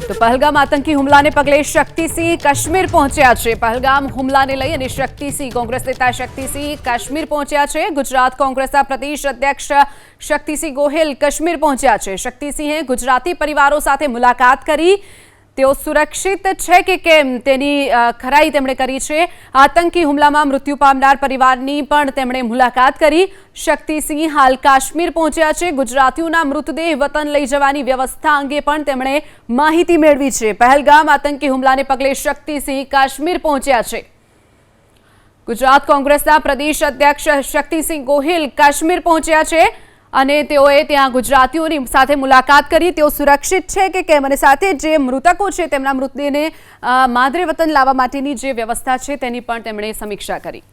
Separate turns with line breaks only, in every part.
તો પહલગામ આતંકી હુમલાને પગલે શક્તિસિંહ કાશ્મીર પહોંચ્યા છે। પહલગામ હુમલાને લઈ અને શક્તિસિંહ કોંગ્રેસ નેતા શક્તિસિંહ કાશ્મીર પહોંચ્યા છે। ગુજરાત કોંગ્રેસના પ્રદેશ અધ્યક્ષ શક્તિસિંહ ગોહિલ કાશ્મીર પહોંચ્યા છે। શક્તિસિંહે ગુજરાતી પરિવારો સાથે મુલાકાત કરી। તેઓ સુરક્ષિત છે કે કેમ તેની ખરાઈ તેમણે કરી છે। આતંકી હુમલામાં મૃત્યુ પામનાર પરિવારની પણ તેમણે મુલાકાત કરી। શક્તિસિંહ હાલ કાશ્મીર પહોંચ્યા છે। ગુજરાતીઓના મૃતદેહ વતન લઈ જવાની વ્યવસ્થા અંગે પણ તેમણે માહિતી મેળવી છે। પહલગામ આતંકી હુમલાને પગલે શક્તિસિંહ કાશ્મીર પહોંચ્યા છે। ગુજરાત કોંગ્રેસના પ્રદેશ અધ્યક્ષ શક્તિસિંહ ગોહિલ કાશ્મીર પહોંચ્યા છે અને તેઓએ ત્યાં ગુજરાતીઓની સાથે મુલાકાત કરી। તેઓ સુરક્ષિત છે કે કેમ અને સાથે જે મૃતકો છે તેમના મૃતદેહને માદરે વતન લાવવા માટેની જે વ્યવસ્થા છે તેની પણ તેમણે સમીક્ષા કરી।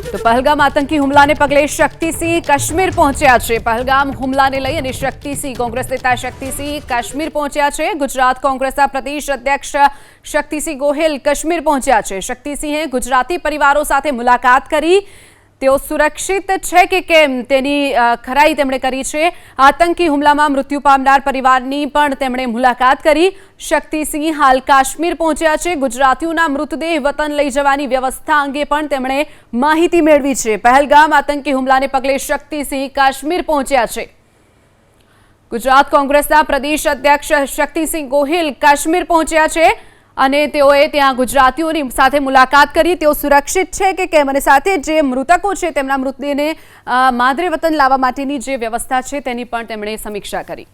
તો પહલગામ આતંકી હુમલાને પગલે શક્તિસિંહ કાશ્મીર પહોંચ્યા છે। પહલગામ હુમલાને લઈ અને શક્તિસિંહ કોંગ્રેસ નેતા શક્તિસિંહ કાશ્મીર પહોંચ્યા છે। ગુજરાત કોંગ્રેસના પ્રદેશ અધ્યક્ષ શક્તિસિંહ ગોહિલ કાશ્મીર પહોંચ્યા છે। શક્તિસિંહે ગુજરાતી પરિવારો સાથે મુલાકાત કરી। તેઓ સુરક્ષિત છે કે કેમ તેની ખરાઈ તેમણે કરી છે। આતંકી હુમલામાં મૃત્યુ પામનાર પરિવારની પણ તેમણે મુલાકાત કરી। શક્તિસિંહ હાલ કાશ્મીર પહોંચ્યા છે। ગુજરાતીઓના મૃતદેહ વતન લઈ જવાની વ્યવસ્થા અંગે પણ તેમણે માહિતી મેળવી છે। પહલગામ આતંકી હુમલાને પગલે શક્તિસિંહ કાશ્મીર પહોંચ્યા છે। ગુજરાત કોંગ્રેસના પ્રદેશ અધ્યક્ષ શક્તિસિંહ ગોહિલ કાશ્મીર પહોંચ્યા છે અને તેઓએ ત્યાં ગુજરાતીઓની સાથે મુલાકાત કરી। તેઓ સુરક્ષિત છે કે કેમ અને સાથે જે મૃતકો છે તેમના મૃતદેહને માદરે વતન લાવવા માટેની જે વ્યવસ્થા છે તેની પણ તેમણે સમીક્ષા કરી।